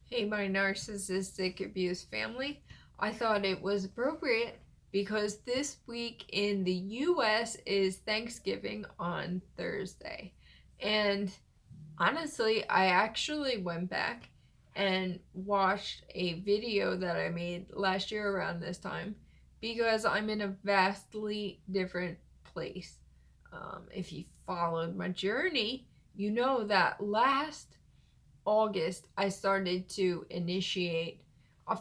Hey, my narcissistic abuse family. I thought it was appropriate because this week in the US is Thanksgiving on Thursday. And honestly, I actually went back and watched a video that I made last year around this time because I'm in a vastly different place. If you followed my journey, you know that last August, I started to initiate.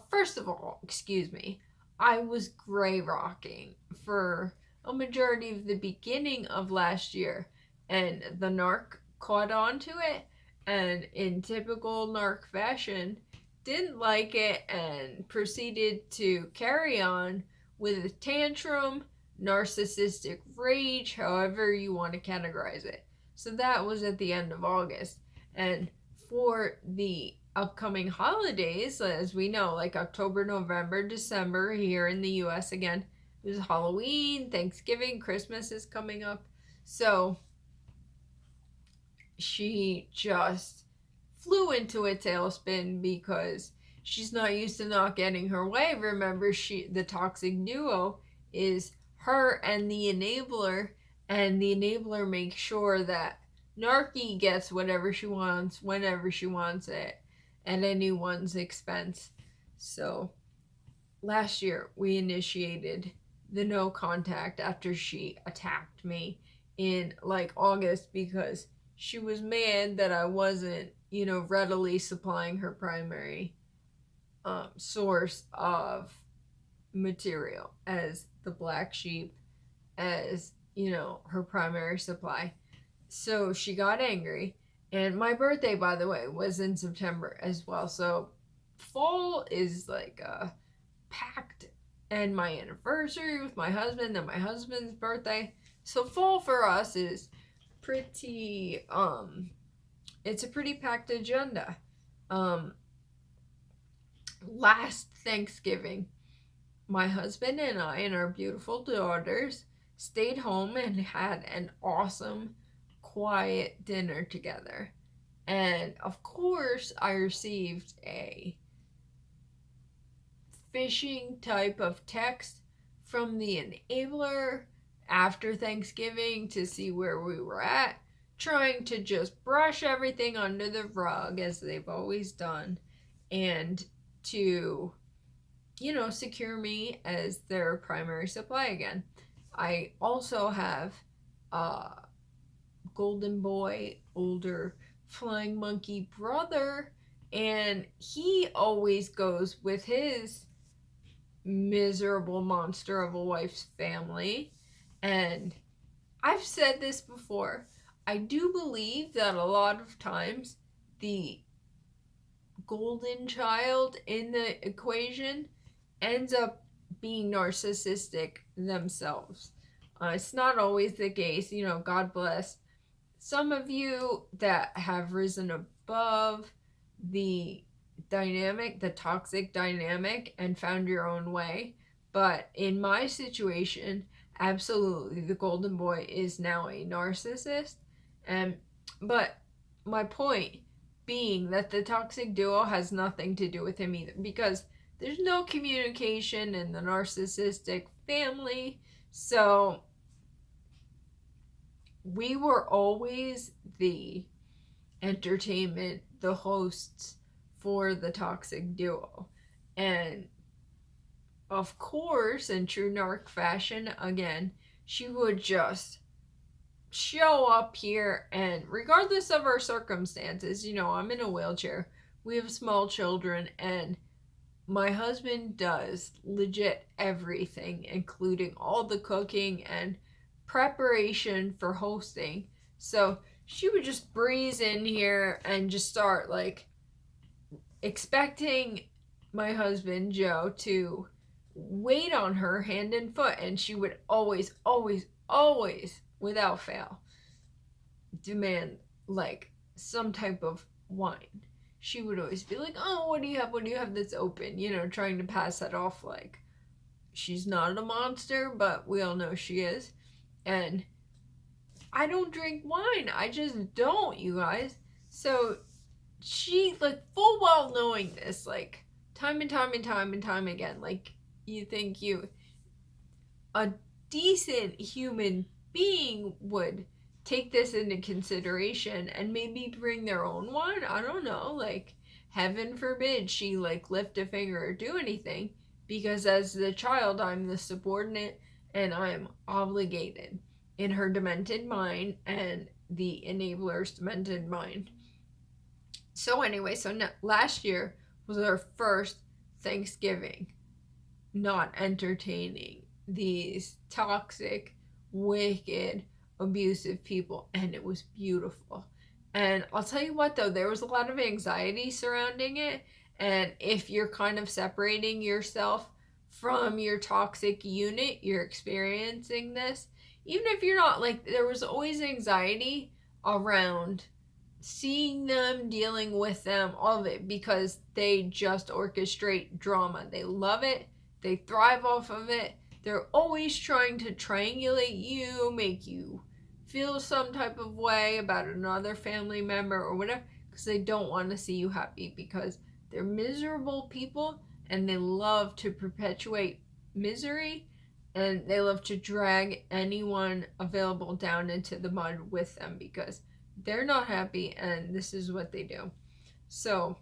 First of all, excuse me, I was gray rocking for a majority of the beginning of last year, and the narc caught on to it, and in typical narc fashion, didn't like it and proceeded to carry on with a tantrum, narcissistic rage, however you want to categorize it. So that was at the end of August. And for the upcoming holidays, as we know, like October, November, December here in the US again, there's Halloween, Thanksgiving, Christmas is coming up. So she just flew into a tailspin because she's not used to not getting her way. Remember, the toxic duo is her and the enabler makes sure that Narky gets whatever she wants, whenever she wants it, at anyone's expense. So last year we initiated the no contact after she attacked me in like August because she was mad that I wasn't, readily supplying her primary source of material as the black sheep, as, her primary supply. So she got angry. And my birthday, by the way, was in September as well. So fall is like packed. And my anniversary with my husband and my husband's birthday. So fall for us is pretty it's a pretty packed agenda. Last Thanksgiving, my husband and I and our beautiful daughters stayed home and had an awesome quiet dinner together. And of course, I received a phishing type of text from the enabler after Thanksgiving to see where we were at, trying to just brush everything under the rug as they've always done, and to, secure me as their primary supply again. I also have a golden boy, older flying monkey brother, and he always goes with his miserable monster of a wife's family. And I've said this before. I do believe that a lot of times the golden child in the equation ends up being narcissistic themselves. It's not always the case, God bless some of you that have risen above the dynamic, the toxic dynamic, and found your own way. But in my situation, absolutely, the golden boy is now a narcissist. But my point being that the toxic duo has nothing to do with him either, because there's no communication in the narcissistic family. So we were always the entertainment, the hosts for the toxic duo. And of course, in true narc fashion, again, she would just show up here, and regardless of our circumstances, I'm in a wheelchair, we have small children, and my husband does legit everything, including all the cooking and preparation for hosting. So she would just breeze in here and just start like expecting my husband Joe to wait on her hand and foot, and she would always, without fail, demand like some type of wine. She would always be like, "Oh, what do you have? What do you have that's open?" Trying to pass that off like she's not a monster, but we all know she is. And I don't drink wine. I just don't, you guys. So she, like, full well knowing this, like, time and time and time and time again, like, you think a decent human being would take this into consideration and maybe bring their own one. I don't know, like, heaven forbid she, like, lift a finger or do anything, because as the child I'm the subordinate and I'm obligated in her demented mind and the enabler's demented mind. So anyway, last year was our first Thanksgiving not entertaining these toxic, wicked, abusive people, and it was beautiful. And I'll tell you what, though, there was a lot of anxiety surrounding it, and if you're kind of separating yourself from your toxic unit, you're experiencing this. Even if you're not, like, there was always anxiety around seeing them, dealing with them, all of it, because they just orchestrate drama. They love it. They thrive off of it. They're always trying to triangulate you, make you feel some type of way about another family member or whatever, because they don't want to see you happy, because they're miserable people and they love to perpetuate misery, and they love to drag anyone available down into the mud with them because they're not happy and this is what they do. So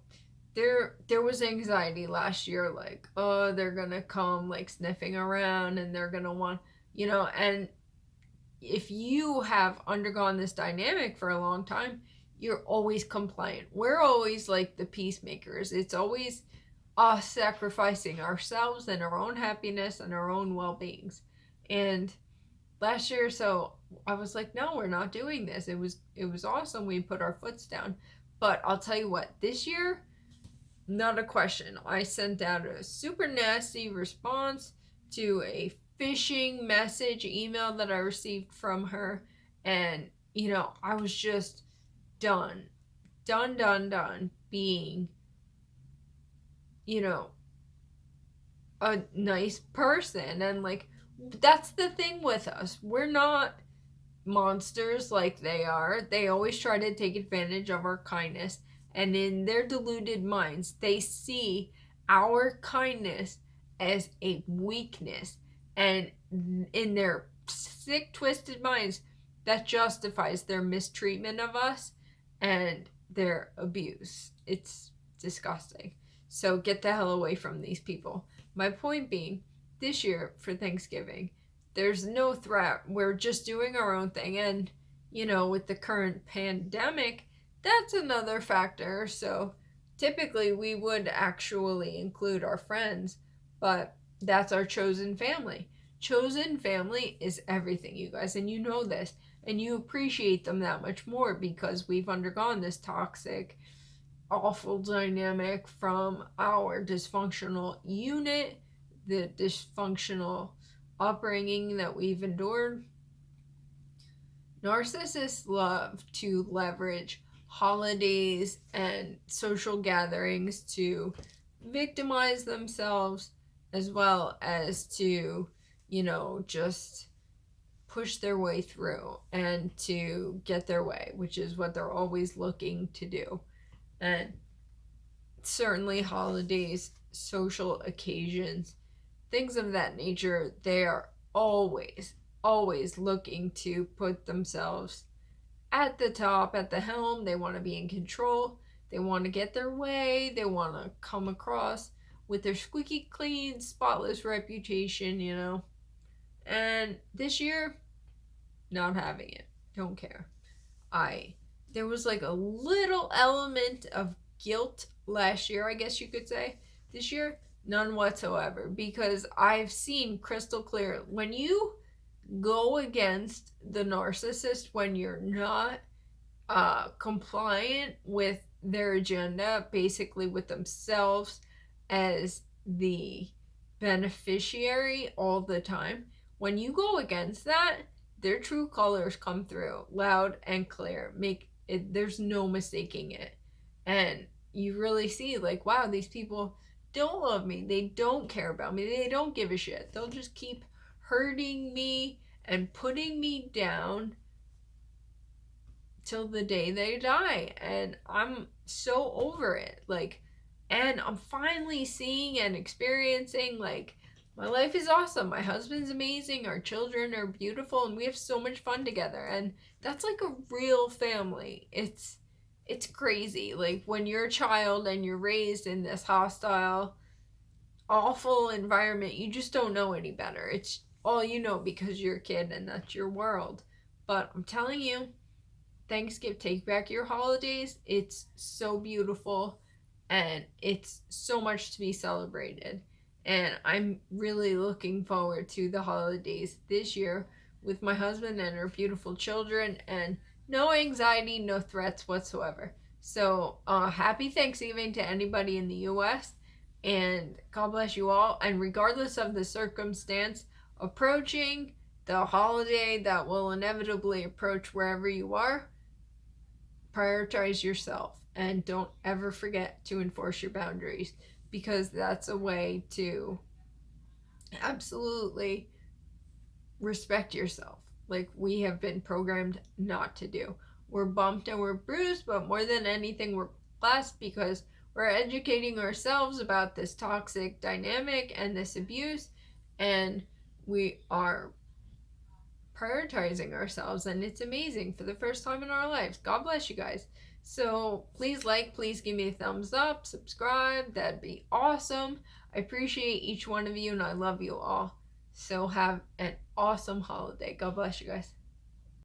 there was anxiety last year, like, oh, they're gonna come, like, sniffing around, and they're gonna want, and if you have undergone this dynamic for a long time, you're always compliant. We're always like the peacemakers. It's always us sacrificing ourselves and our own happiness and our own well-beings. And last year, so I was like, no, we're not doing this. It was awesome. We put our foots down. But I'll tell you what, this year, not a question. I sent out a super nasty response to a phishing message email that I received from her. And, I was just done being, a nice person. And, like, that's the thing with us. We're not monsters like they are. They always try to take advantage of our kindness. And in their deluded minds, they see our kindness as a weakness. And in their sick, twisted minds, that justifies their mistreatment of us and their abuse. It's disgusting. So get the hell away from these people. My point being, this year for Thanksgiving, there's no threat. We're just doing our own thing. And, with the current pandemic, that's another factor. So typically we would actually include our friends, but that's our chosen family. Chosen family is everything, you guys, and you know this, and you appreciate them that much more because we've undergone this toxic, awful dynamic from our dysfunctional unit, the dysfunctional upbringing that we've endured. Narcissists love to leverage holidays and social gatherings to victimize themselves, as well as to, just push their way through and to get their way, which is what they're always looking to do. And certainly holidays, social occasions, things of that nature, they are always looking to put themselves at the top, at the helm. They want to be in control. They want to get their way. They want to come across with their squeaky clean, spotless reputation, And this year, not having it. Don't care. There was like a little element of guilt last year, I guess you could say. This year, none whatsoever, because I've seen crystal clear when you go against the narcissist, when you're not compliant with their agenda, basically with themselves as the beneficiary all the time. When you go against that, their true colors come through loud and clear. There's no mistaking it. And you really see, like, wow, these people don't love me. They don't care about me. They don't give a shit. They'll just keep hurting me and putting me down till the day they die. And I'm so over it. Like, and I'm finally seeing and experiencing, like, my life is awesome. My husband's amazing. Our children are beautiful, and we have so much fun together. And that's like a real family. It's crazy. Like, when you're a child and you're raised in this hostile, awful environment, you just don't know any better. It's all you know because you're a kid and that's your world. But I'm telling you, Thanksgiving, take back your holidays. It's so beautiful and it's so much to be celebrated. And I'm really looking forward to the holidays this year with my husband and our beautiful children, and no anxiety, no threats whatsoever. So, happy Thanksgiving to anybody in the US, and God bless you all. And regardless of the circumstance approaching, the holiday that will inevitably approach wherever you are, prioritize yourself and don't ever forget to enforce your boundaries, because that's a way to absolutely respect yourself, like we have been programmed not to do. We're bumped and we're bruised, but more than anything, we're blessed because we're educating ourselves about this toxic dynamic and this abuse, and we are prioritizing ourselves, and it's amazing for the first time in our lives. God bless you guys. So please please give me a thumbs up, subscribe, that'd be awesome. I appreciate each one of you and I love you all. So have an awesome holiday. God bless you guys.